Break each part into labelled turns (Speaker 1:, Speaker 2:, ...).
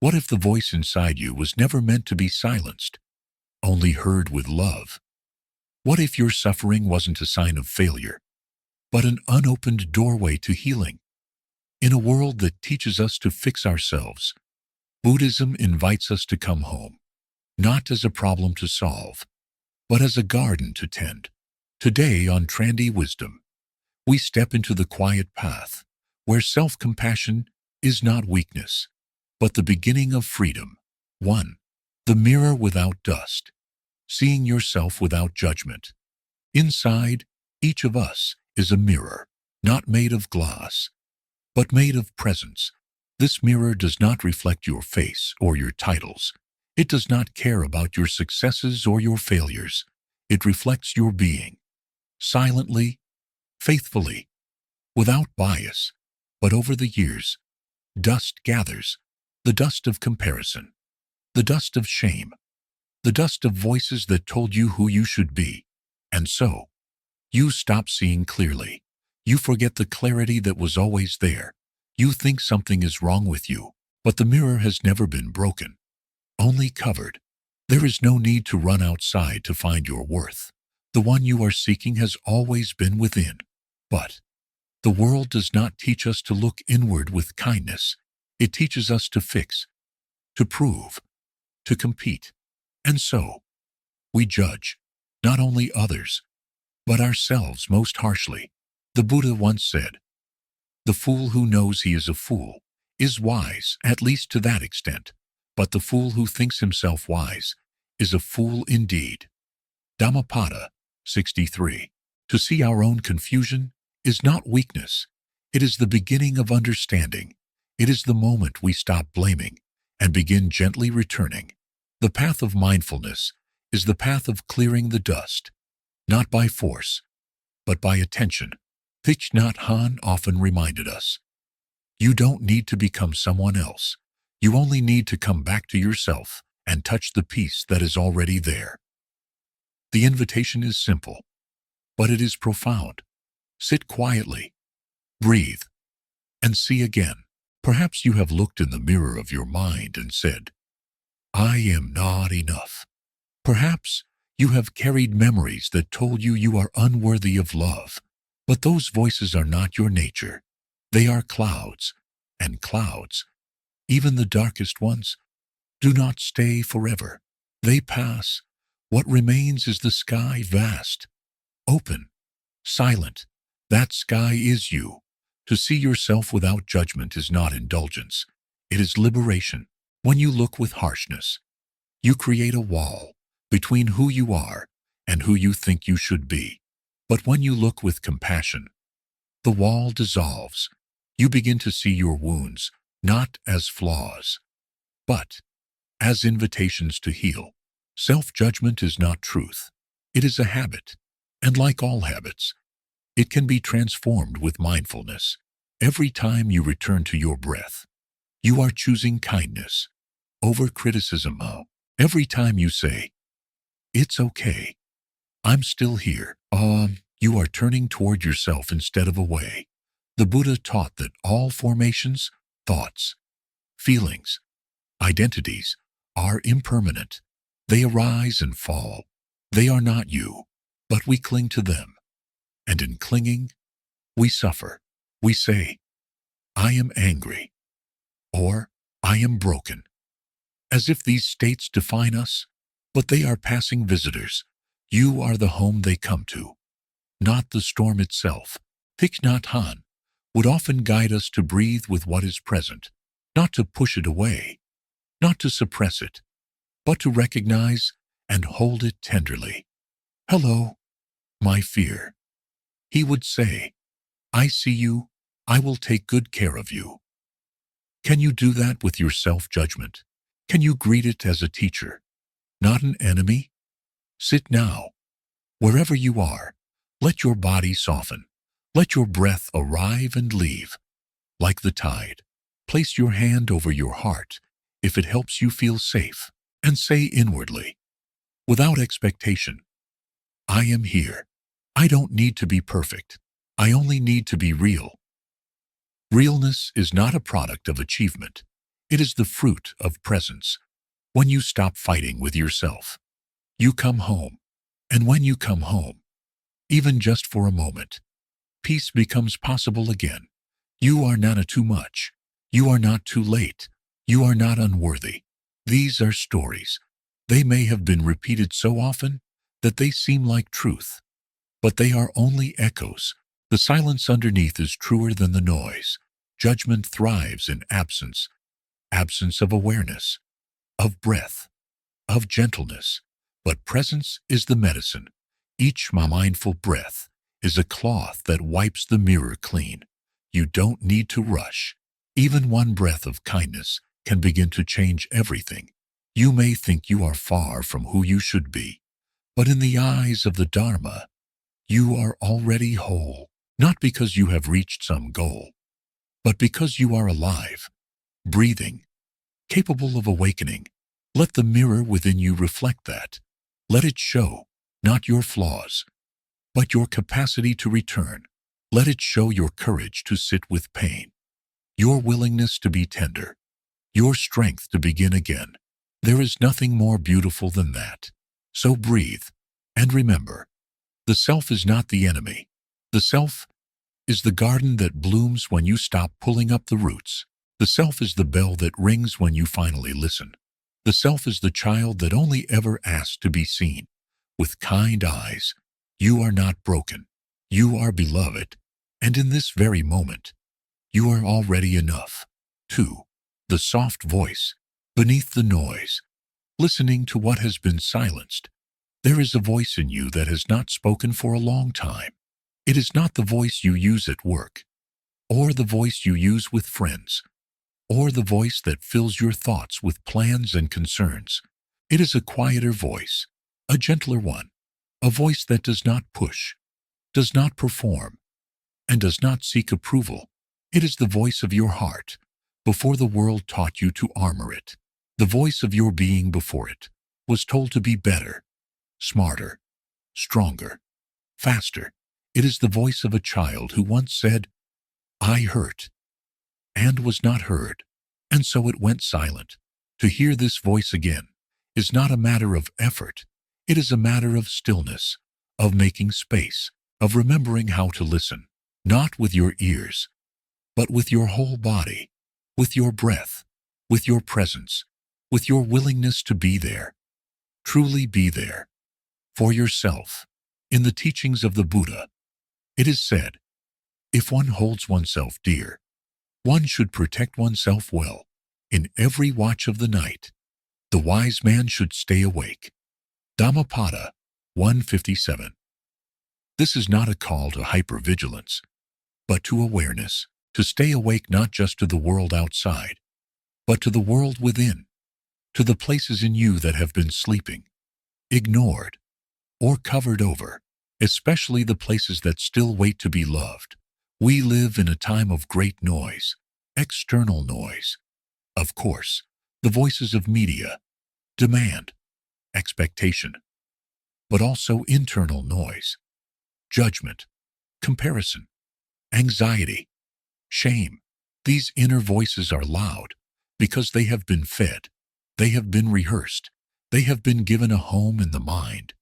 Speaker 1: What if the voice inside you was never meant to be silenced, only heard with love? What if your suffering wasn't a sign of failure, but an unopened doorway to healing? In a world that teaches us to fix ourselves, Buddhism invites us to come home, not as a problem to solve, but as a garden to tend. Today on Trandy Wisdom, we step into the quiet path where self-compassion is not weakness, but the beginning of freedom. 1. The mirror without dust. Seeing yourself without judgment. Inside each of us is a mirror, not made of glass, but made of presence. This mirror does not reflect your face or your titles. It does not care about your successes or your failures. It reflects your being, silently, faithfully, without bias. But over the years, dust gathers, the dust of comparison, the dust of shame, the dust of voices that told you who you should be. And so, you stop seeing clearly. You forget the clarity that was always there. You think something is wrong with you, but the mirror has never been broken, only covered. There is no need to run outside to find your worth. The one you are seeking has always been within. But the world does not teach us to look inward with kindness. It teaches us to fix, to prove, to compete. And so, we judge, not only others, but ourselves most harshly. The Buddha once said, "The fool who knows he is a fool is wise, at least to that extent, but the fool who thinks himself wise is a fool indeed." Dhammapada 63. To see our own confusion is not weakness. It is the beginning of understanding. It is the moment we stop blaming and begin gently returning. The path of mindfulness is the path of clearing the dust, not by force, but by attention. Thich Nhat Hanh often reminded us, you don't need to become someone else. You only need to come back to yourself and touch the peace that is already there. The invitation is simple, but it is profound. Sit quietly, breathe, and see again. Perhaps you have looked in the mirror of your mind and said, "I am not enough." Perhaps you have carried memories that told you you are unworthy of love. But those voices are not your nature. They are clouds, and clouds, even the darkest ones, do not stay forever. They pass. What remains is the sky, vast, open, silent. That sky is you. To see yourself without judgment is not indulgence. It is liberation. When you look with harshness, you create a wall between who you are and who you think you should be. But when you look with compassion, the wall dissolves. You begin to see your wounds not as flaws, but as invitations to heal. Self-judgment is not truth. It is a habit, and like all habits, it can be transformed with mindfulness. Every time you return to your breath, you are choosing kindness over criticism. Every time you say, "It's okay, I'm still here," you are turning toward yourself instead of away. The Buddha taught that all formations, thoughts, feelings, identities are impermanent. They arise and fall. They are not you, but we cling to them. And in clinging, we suffer. We say, "I am angry," or "I am broken," as if these states define us, but they are passing visitors. You are the home they come to, not the storm itself. Thich Nhat Hanh would often guide us to breathe with what is present, not to push it away, not to suppress it, but to recognize and hold it tenderly. "Hello, my fear," he would say. "I see you. I will take good care of you." Can you do that with your self-judgment? Can you greet it as a teacher, not an enemy? Sit now. Wherever you are, let your body soften. Let your breath arrive and leave, like the tide. Place your hand over your heart if it helps you feel safe, and say inwardly, without expectation, "I am here. I don't need to be perfect. I only need to be real." Realness is not a product of achievement. It is the fruit of presence. When you stop fighting with yourself, you come home. And when you come home, even just for a moment, peace becomes possible again. You are not too much. You are not too late. You are not unworthy. These are stories. They may have been repeated so often that they seem like truth, but they are only echoes. The silence underneath is truer than the noise. Judgment thrives in absence, absence of awareness, of breath, of gentleness. But presence is the medicine. Each mindful breath is a cloth that wipes the mirror clean. You don't need to rush. Even one breath of kindness can begin to change everything. You may think you are far from who you should be, but in the eyes of the Dharma, you are already whole, not because you have reached some goal, but because you are alive, breathing, capable of awakening. Let the mirror within you reflect that. Let it show, not your flaws, but your capacity to return. Let it show your courage to sit with pain, your willingness to be tender, your strength to begin again. There is nothing more beautiful than that. So breathe, and remember, the self is not the enemy. The self is the garden that blooms when you stop pulling up the roots. The self is the bell that rings when you finally listen. The self is the child that only ever asks to be seen. With kind eyes, you are not broken. You are beloved, and in this very moment, you are already enough. 2. The soft voice, beneath the noise, listening to what has been silenced. There is a voice in you that has not spoken for a long time. It is not the voice you use at work, or the voice you use with friends, or the voice that fills your thoughts with plans and concerns. It is a quieter voice, a gentler one, a voice that does not push, does not perform, and does not seek approval. It is the voice of your heart, before the world taught you to armor it. The voice of your being before it was told to be better, smarter, stronger, faster. It is the voice of a child who once said, "I hurt," and was not heard, and so it went silent. To hear this voice again is not a matter of effort. It is a matter of stillness, of making space, of remembering how to listen, not with your ears, but with your whole body, with your breath, with your presence, with your willingness to be there, truly be there, for yourself. In the teachings of the Buddha, it is said, if one holds oneself dear, one should protect oneself well. In every watch of the night, the wise man should stay awake. Dhammapada 157. This is not a call to hypervigilance, but to awareness, to stay awake not just to the world outside, but to the world within, to the places in you that have been sleeping, ignored, or covered over, especially the places that still wait to be loved. We live in a time of great noise, external noise. Of course, the voices of media, demand, expectation, but also internal noise, judgment, comparison, anxiety, shame. These inner voices are loud because they have been fed, they have been rehearsed, they have been given a home in the mind.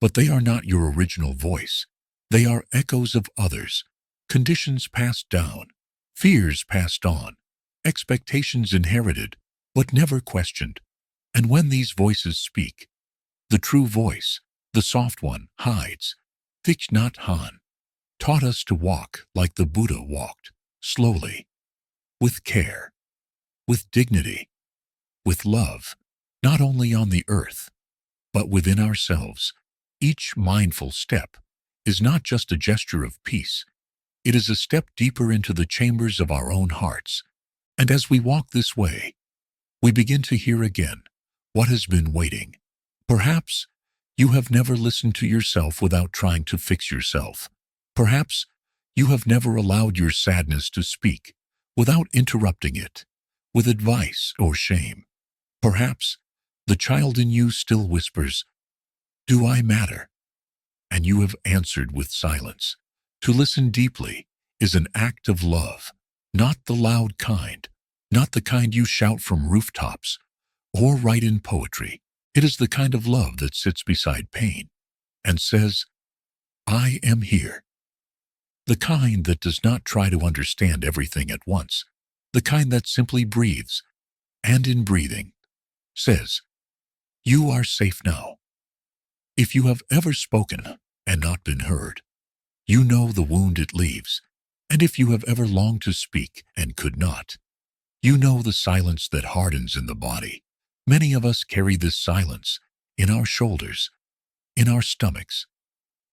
Speaker 1: But they are not your original voice. They are echoes of others, conditions passed down, fears passed on, expectations inherited, but never questioned. And when these voices speak, the true voice, the soft one, hides. Thich Nhat Hanh taught us to walk like the Buddha walked, slowly, with care, with dignity, with love, not only on the earth, but within ourselves. Each mindful step is not just a gesture of peace. It is a step deeper into the chambers of our own hearts. And as we walk this way, we begin to hear again what has been waiting. Perhaps you have never listened to yourself without trying to fix yourself. Perhaps you have never allowed your sadness to speak without interrupting it with advice or shame. Perhaps the child in you still whispers, "Do I matter?" And you have answered with silence. To listen deeply is an act of love, not the loud kind, not the kind you shout from rooftops or write in poetry. It is the kind of love that sits beside pain and says, I am here. The kind that does not try to understand everything at once. The kind that simply breathes, and in breathing, says, you are safe now. If you have ever spoken and not been heard, you know the wound it leaves. And if you have ever longed to speak and could not, you know the silence that hardens in the body. Many of us carry this silence in our shoulders, in our stomachs,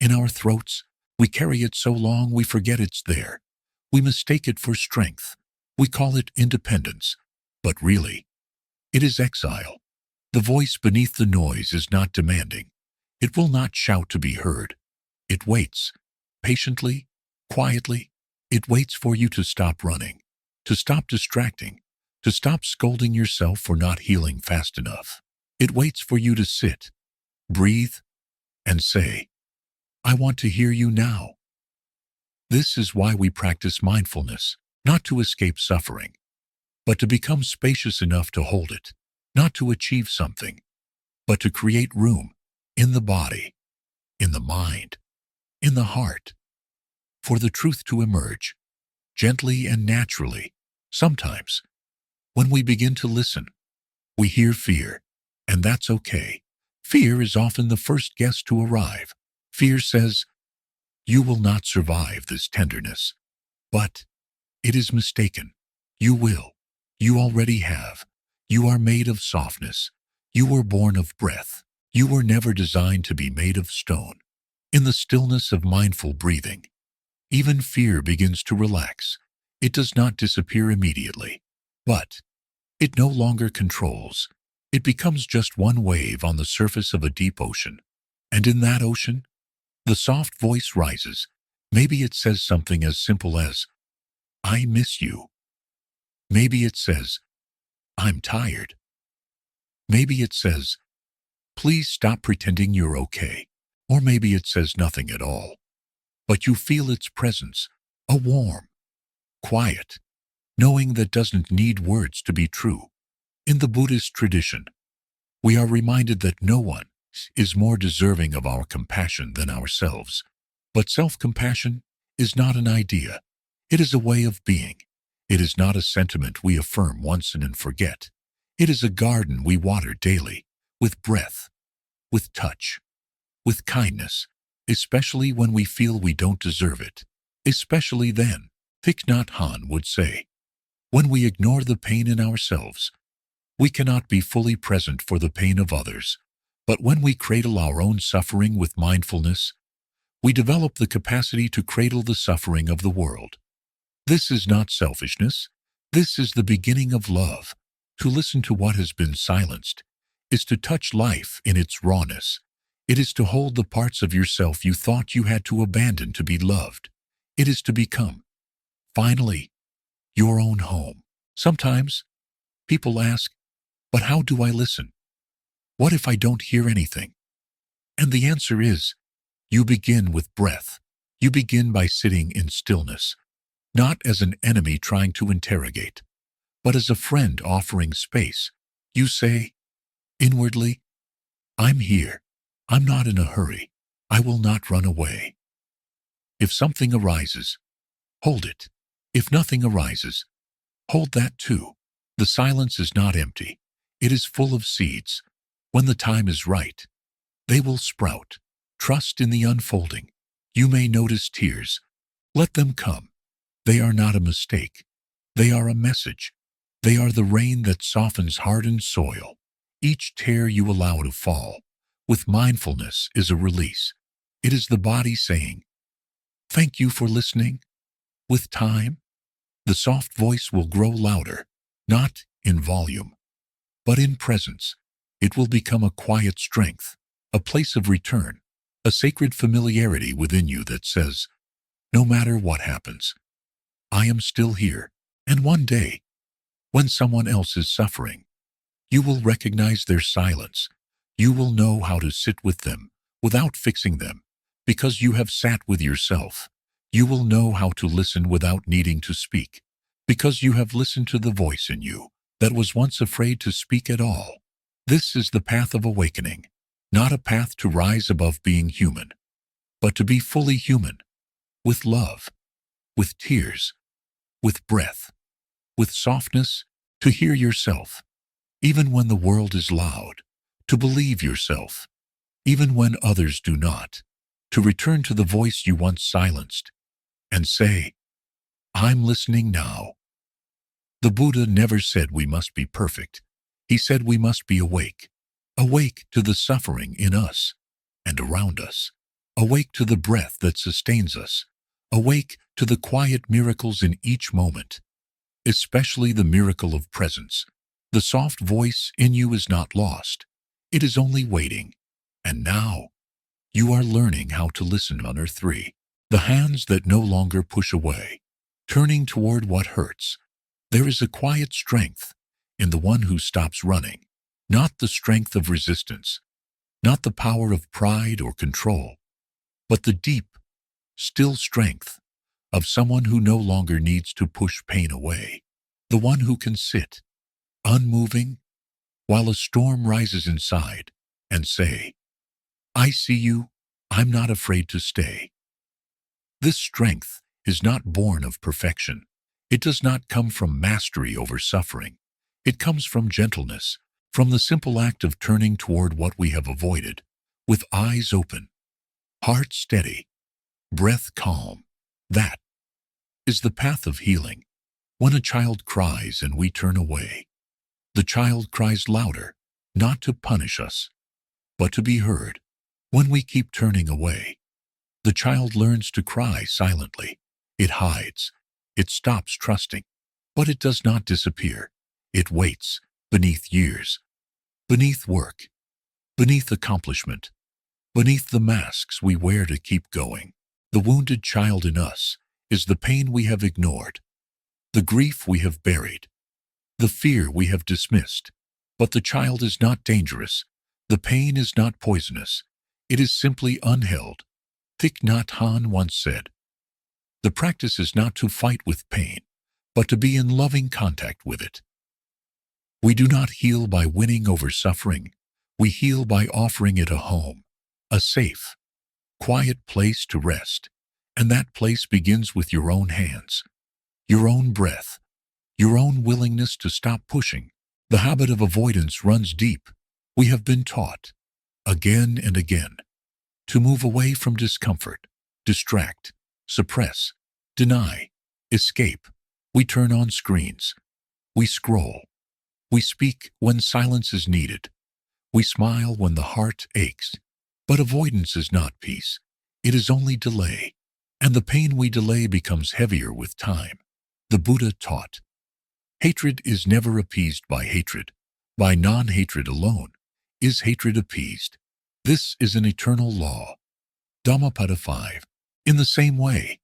Speaker 1: in our throats. We carry it so long we forget it's there. We mistake it for strength. We call it independence. But really, it is exile. The voice beneath the noise is not demanding. It will not shout to be heard. It waits, patiently, quietly. It waits for you to stop running, to stop distracting, to stop scolding yourself for not healing fast enough. It waits for you to sit, breathe, and say, I want to hear you now. This is why we practice mindfulness, not to escape suffering, but to become spacious enough to hold it, not to achieve something, but to create room in the body, in the mind, in the heart, for the truth to emerge, gently and naturally. Sometimes, when we begin to listen, we hear fear, and that's okay. Fear is often the first guest to arrive. Fear says, you will not survive this tenderness. But it is mistaken. You will. You already have. You are made of softness. You were born of breath. You were never designed to be made of stone. In the stillness of mindful breathing, even fear begins to relax. It does not disappear immediately, but it no longer controls. It becomes just one wave on the surface of a deep ocean. And in that ocean, the soft voice rises. Maybe it says something as simple as, I miss you. Maybe it says, I'm tired. Maybe it says, please stop pretending you're okay. Or maybe it says nothing at all. But you feel its presence, a warm, quiet, knowing that doesn't need words to be true. In the Buddhist tradition, we are reminded that no one is more deserving of our compassion than ourselves. But self-compassion is not an idea. It is a way of being. It is not a sentiment we affirm once and then forget. It is a garden we water daily, with breath, with touch, with kindness, especially when we feel we don't deserve it. Especially then, Thich Nhat Hanh would say, when we ignore the pain in ourselves, we cannot be fully present for the pain of others. But when we cradle our own suffering with mindfulness, we develop the capacity to cradle the suffering of the world. This is not selfishness. This is the beginning of love. To listen to what has been silenced is to touch life in its rawness. It is to hold the parts of yourself you thought you had to abandon to be loved. It is to become, finally, your own home. Sometimes, people ask, but how do I listen? What if I don't hear anything? And the answer is, you begin with breath. You begin by sitting in stillness, not as an enemy trying to interrogate, but as a friend offering space. You say, inwardly, I'm here. I'm not in a hurry. I will not run away. If something arises, hold it. If nothing arises, hold that too. The silence is not empty. It is full of seeds. When the time is right, they will sprout. Trust in the unfolding. You may notice tears. Let them come. They are not a mistake. They are a message. They are the rain that softens hardened soil. Each tear you allow to fall with mindfulness is a release. It is the body saying, thank you for listening. With time, the soft voice will grow louder, not in volume, but in presence. It will become a quiet strength, a place of return, a sacred familiarity within you that says, no matter what happens, I am still here. And one day, when someone else is suffering, you will recognize their silence. You will know how to sit with them without fixing them, because you have sat with yourself. You will know how to listen without needing to speak, because you have listened to the voice in you that was once afraid to speak at all. This is the path of awakening, not a path to rise above being human, but to be fully human, with love, with tears, with breath, with softness, to hear yourself, even when the world is loud, to believe yourself, even when others do not, to return to the voice you once silenced, and say, I'm listening now. The Buddha never said we must be perfect. He said we must be awake, awake to the suffering in us and around us, awake to the breath that sustains us, awake to the quiet miracles in each moment, especially the miracle of presence. The soft voice in you is not lost. It is only waiting. And now, you are learning how to listen under 3. The hands that no longer push away, turning toward what hurts. There is a quiet strength in the one who stops running, not the strength of resistance, not the power of pride or control, but the deep, still strength of someone who no longer needs to push pain away, the one who can sit, unmoving, while a storm rises inside, and say, I see you, I'm not afraid to stay. This strength is not born of perfection. It does not come from mastery over suffering. It comes from gentleness, from the simple act of turning toward what we have avoided, with eyes open, heart steady, breath calm. That is the path of healing. When a child cries and we turn away, the child cries louder, not to punish us, but to be heard. When we keep turning away, the child learns to cry silently. It hides. It stops trusting. But it does not disappear. It waits beneath years, beneath work, beneath accomplishment, beneath the masks we wear to keep going. The wounded child in us is the pain we have ignored, the grief we have buried, the fear we have dismissed. But the child is not dangerous. The pain is not poisonous. It is simply unheld. Thich Nhat Hanh once said, the practice is not to fight with pain, but to be in loving contact with it. We do not heal by winning over suffering. We heal by offering it a home, a safe, quiet place to rest. And that place begins with your own hands, your own breath, your own willingness to stop pushing. The habit of avoidance runs deep. We have been taught, again and again, to move away from discomfort, distract, suppress, deny, escape. We turn on screens. We scroll. We speak when silence is needed. We smile when the heart aches. But avoidance is not peace. It is only delay. And the pain we delay becomes heavier with time. The Buddha taught, hatred is never appeased by hatred. By non-hatred alone is hatred appeased. This is an eternal law. Dhammapada 5. In the same way,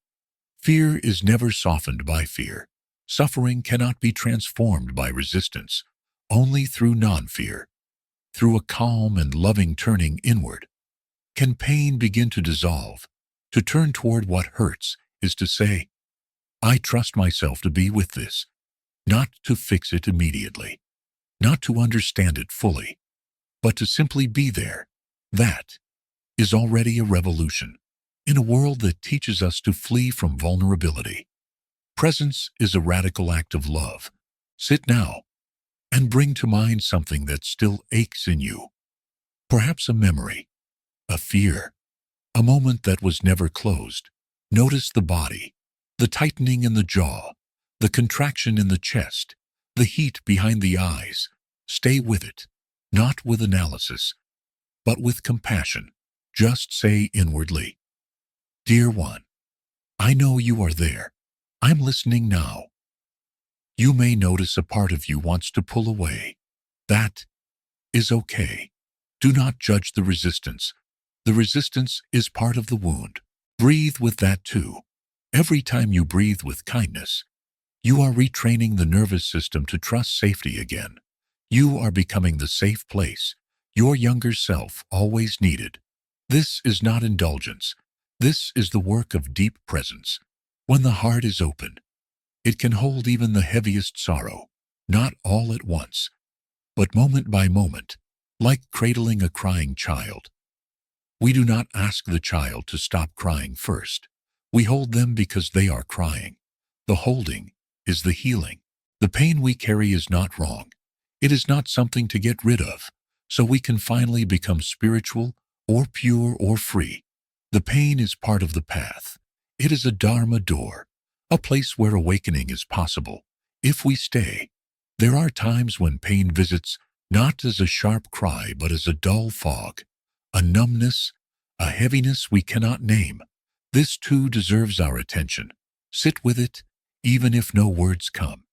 Speaker 1: fear is never softened by fear. Suffering cannot be transformed by resistance, only through non-fear. Through a calm and loving turning inward, can pain begin to dissolve. To turn toward what hurts is to say, I trust myself to be with this, not to fix it immediately, not to understand it fully, but to simply be there. That is already a revolution. In a world that teaches us to flee from vulnerability, presence is a radical act of love. Sit now and bring to mind something that still aches in you. Perhaps a memory, a fear, a moment that was never closed. Notice the body, the tightening in the jaw, the contraction in the chest, the heat behind the eyes. Stay with it, not with analysis, but with compassion. Just say inwardly, Dear one, I know you are there. I'm listening now. You may notice a part of you wants to pull away. That is okay. Do not judge the resistance. The resistance is part of the wound. Breathe with that too. Every time you breathe with kindness, you are retraining the nervous system to trust safety again. You are becoming the safe place your younger self always needed. This is not indulgence. This is the work of deep presence. When the heart is open, It can hold even the heaviest sorrow, not all at once, but moment by moment, like cradling a crying child. We do not ask the child to stop crying first. We hold them because they are crying. The holding is the healing. The pain we carry is not wrong. It is not something to get rid of, so we can finally become spiritual or pure or free. The pain is part of the path. It is a Dharma door, a place where awakening is possible. If we stay, there are times when pain visits not as a sharp cry but as a dull fog, a numbness, a heaviness we cannot name. This too deserves our attention. Sit with it, even if no words come,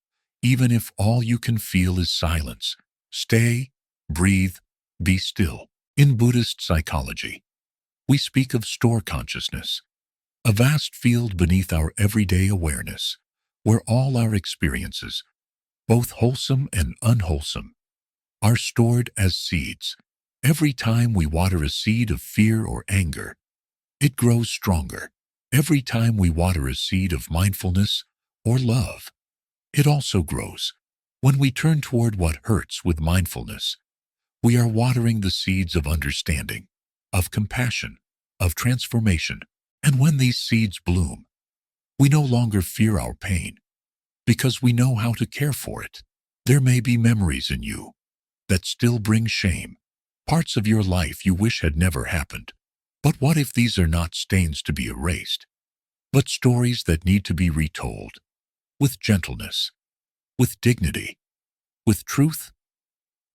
Speaker 1: even if all you can feel is silence. Stay, breathe, be still. In Buddhist psychology, we speak of store consciousness, a vast field beneath our everyday awareness, where all our experiences, both wholesome and unwholesome, are stored as seeds. Every time we water a seed of fear or anger, it grows stronger. Every time we water a seed of mindfulness or love, it also grows. When we turn toward what hurts with mindfulness, we are watering the seeds of understanding, of compassion, of transformation. And when these seeds bloom, we no longer fear our pain because we know how to care for it. There may be memories in you that still bring shame, parts of your life you wish had never happened. But what if these are not stains to be erased, but stories that need to be retold, with gentleness, with dignity, with truth?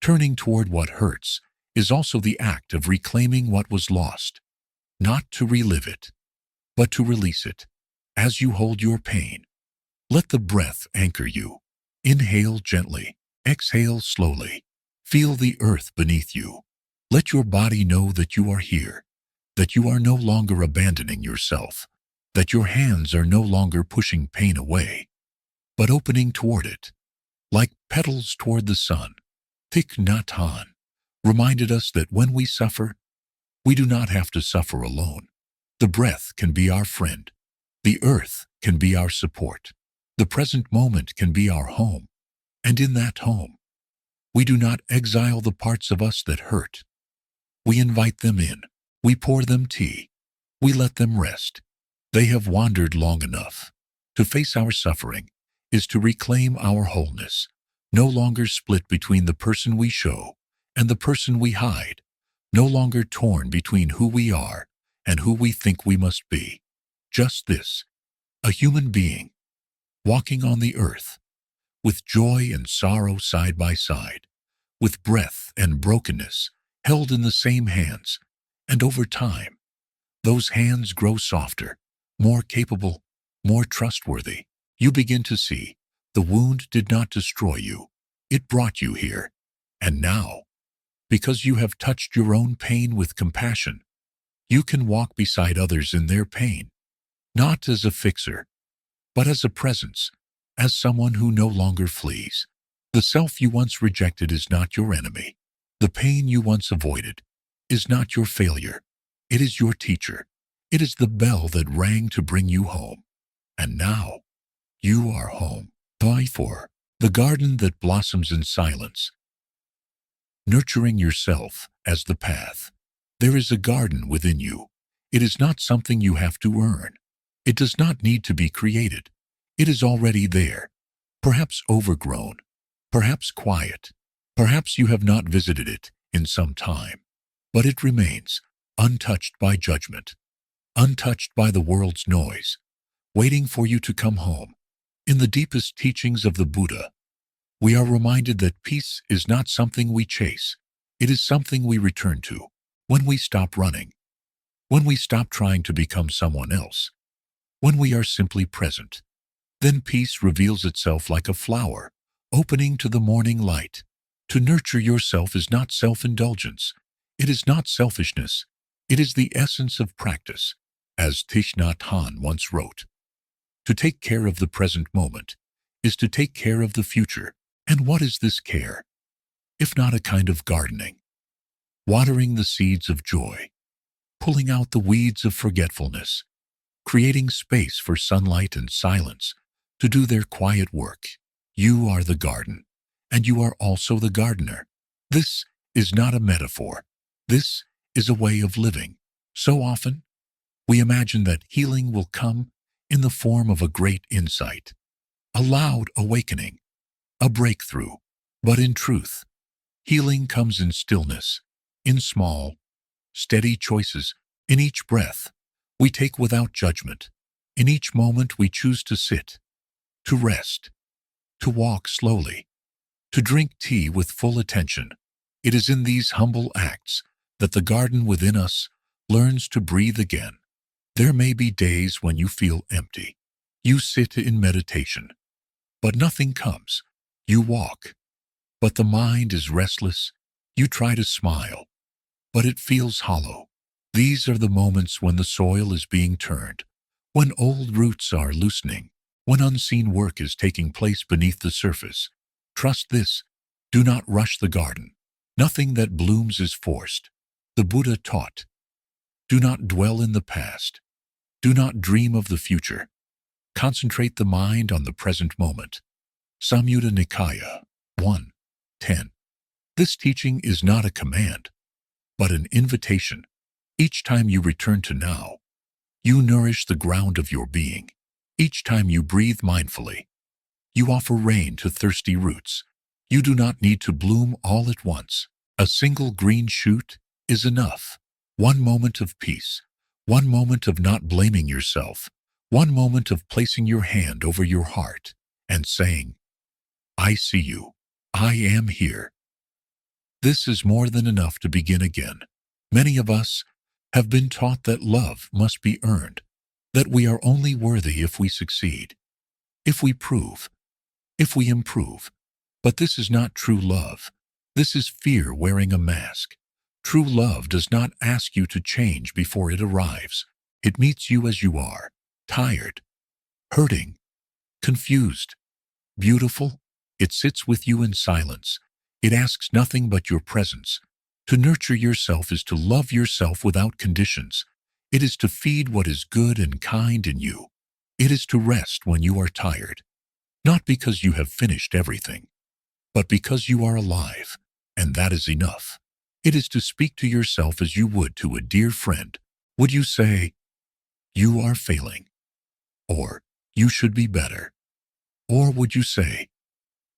Speaker 1: Turning toward what hurts is also the act of reclaiming what was lost, not to relive it, but to release it. As you hold your pain, let the breath anchor you. Inhale gently, exhale slowly. Feel the earth beneath you. Let your body know that you are here, that you are no longer abandoning yourself, that your hands are no longer pushing pain away, but opening toward it, like petals toward the sun. Thich Nhat Hanh reminded us that when we suffer, we do not have to suffer alone. The breath can be our friend. The earth can be our support. The present moment can be our home. And in that home, we do not exile the parts of us that hurt. We invite them in. We pour them tea. We let them rest. They have wandered long enough. To face our suffering is to reclaim our wholeness, no longer split between the person we show and the person we hide, no longer torn between who we are and who we think we must be. Just this, a human being, walking on the earth, with joy and sorrow side by side, with breath and brokenness held in the same hands, and over time, those hands grow softer, more capable, more trustworthy. You begin to see the wound did not destroy you. It brought you here. And now, because you have touched your own pain with compassion, you can walk beside others in their pain, not as a fixer, but as a presence, as someone who no longer flees. The self you once rejected is not your enemy. The pain you once avoided is not your failure. It is your teacher. It is the bell that rang to bring you home. And now, you are home. For the garden that blossoms in silence. Nurturing yourself as the path. There is a garden within you. It is not something you have to earn. It does not need to be created. It is already there, perhaps overgrown, perhaps quiet. Perhaps you have not visited it in some time, but it remains untouched by judgment, untouched by the world's noise, waiting for you to come home. In the deepest teachings of the Buddha, we are reminded that peace is not something we chase. It is something we return to when we stop running, when we stop trying to become someone else, when we are simply present. Then peace reveals itself like a flower, opening to the morning light. To nurture yourself is not self-indulgence. It is not selfishness. It is the essence of practice. As Thich Nhat Hanh once wrote, to take care of the present moment is to take care of the future. And what is this care, if not a kind of gardening? Watering the seeds of joy, pulling out the weeds of forgetfulness, creating space for sunlight and silence, to do their quiet work. You are the garden, and you are also the gardener. This is not a metaphor. This is a way of living. So often, we imagine that healing will come in the form of a great insight, a loud awakening, a breakthrough. But in truth, healing comes in stillness, in small, steady choices, in each breath we take without judgment, in each moment we choose to sit, to rest, to walk slowly, to drink tea with full attention. It is in these humble acts that the garden within us learns to breathe again. There may be days when you feel empty. You sit in meditation, but nothing comes. You walk, but the mind is restless. You try to smile, but it feels hollow. These are the moments when the soil is being turned, when old roots are loosening, when unseen work is taking place beneath the surface. Trust this. Do not rush the garden. Nothing that blooms is forced. The Buddha taught, do not dwell in the past. Do not dream of the future. Concentrate the mind on the present moment. Samyutta Nikaya 1:10. This teaching is not a command, but an invitation. Each time you return to now, you nourish the ground of your being. Each time you breathe mindfully, you offer rain to thirsty roots. You do not need to bloom all at once. A single green shoot is enough. One moment of peace, one moment of not blaming yourself, one moment of placing your hand over your heart and saying, I see you. I am here. This is more than enough to begin again. Many of us have been taught that love must be earned, that we are only worthy if we succeed, if we prove, if we improve. But this is not true love. This is fear wearing a mask. True love does not ask you to change before it arrives. It meets you as you are, tired, hurting, confused, beautiful. It sits with you in silence. It asks nothing but your presence. To nurture yourself is to love yourself without conditions. It is to feed what is good and kind in you. It is to rest when you are tired, not because you have finished everything, but because you are alive, and that is enough. It is to speak to yourself as you would to a dear friend. Would you say, you are failing, or you should be better? Or would you say,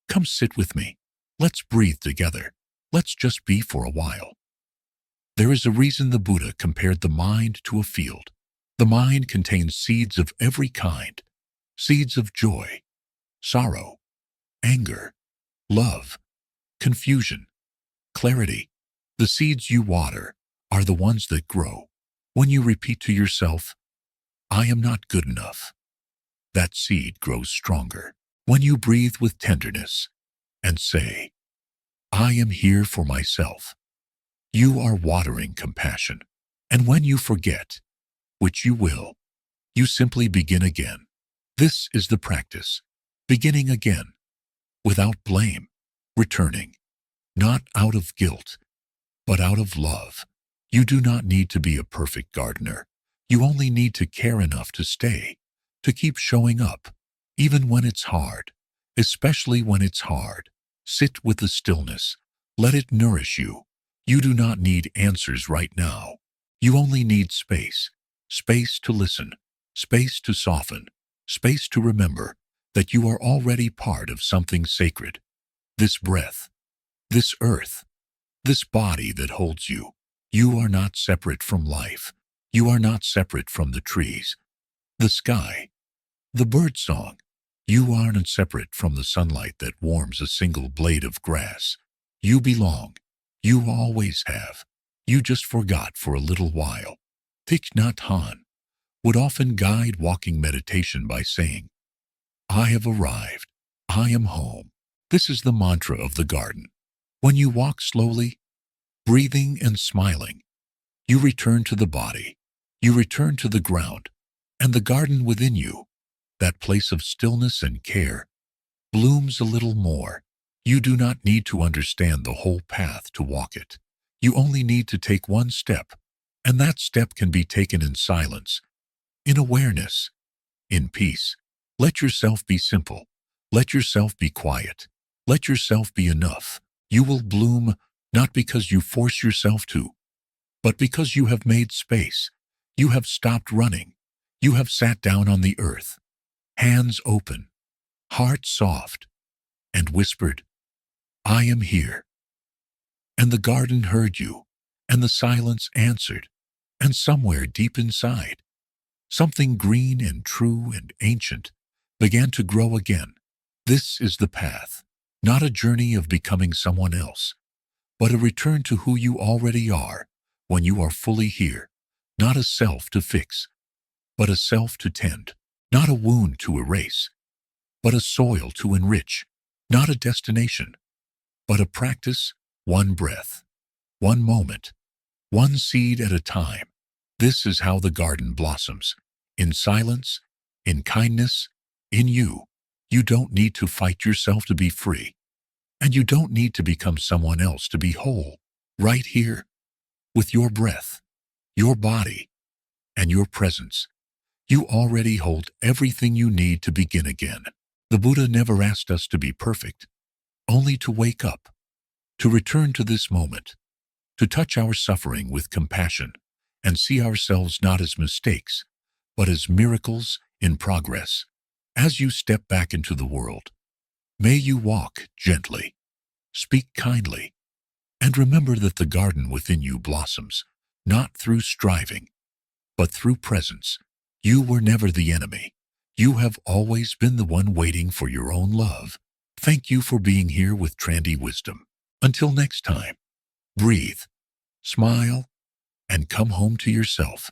Speaker 1: come sit with me. Let's breathe together. Let's just be for a while. There is a reason the Buddha compared the mind to a field. The mind contains seeds of every kind, seeds of joy, sorrow, anger, love, confusion, clarity. The seeds you water are the ones that grow. When you repeat to yourself, I am not good enough, that seed grows stronger. When you breathe with tenderness and say, I am here for myself, you are watering compassion. And when you forget, which you will, you simply begin again. This is the practice, beginning again, without blame, returning, not out of guilt, but out of love. You do not need to be a perfect gardener. You only need to care enough to stay, to keep showing up, even when it's hard, especially when it's hard. Sit with the stillness. Let it nourish you. You do not need answers right now. You only need space. Space to listen. Space to soften. Space to remember that you are already part of something sacred. This breath, this earth, this body that holds you. You are not separate from life. You are not separate from the trees, the sky, the bird song. You aren't separate from the sunlight that warms a single blade of grass. You belong. You always have. You just forgot for a little while. Thich Nhat Hanh would often guide walking meditation by saying, I have arrived. I am home. This is the mantra of the garden. When you walk slowly, breathing and smiling, you return to the body. You return to the ground and the garden within you. That place of stillness and care blooms a little more. You do not need to understand the whole path to walk it. You only need to take one step, and that step can be taken in silence, in awareness, in peace. Let yourself be simple. Let yourself be quiet. Let yourself be enough. You will bloom not because you force yourself to, but because you have made space. You have stopped running. You have sat down on the earth, hands open, heart soft, and whispered, I am here. And the garden heard you, and the silence answered, and somewhere deep inside, something green and true and ancient began to grow again. This is the path, not a journey of becoming someone else, but a return to who you already are when you are fully here, not a self to fix, but a self to tend, not a wound to erase, but a soil to enrich, not a destination, but a practice, one breath, one moment, one seed at a time. This is how the garden blossoms, in silence, in kindness, in you. You don't need to fight yourself to be free, and you don't need to become someone else to be whole. Right here, with your breath, your body, and your presence, you already hold everything you need to begin again. The Buddha never asked us to be perfect, only to wake up, to return to this moment, to touch our suffering with compassion, and see ourselves not as mistakes, but as miracles in progress. As you step back into the world, may you walk gently, speak kindly, and remember that the garden within you blossoms, not through striving, but through presence. You were never the enemy. You have always been the one waiting for your own love. Thank you for being here with Trandy Wisdom. Until next time, breathe, smile, and come home to yourself.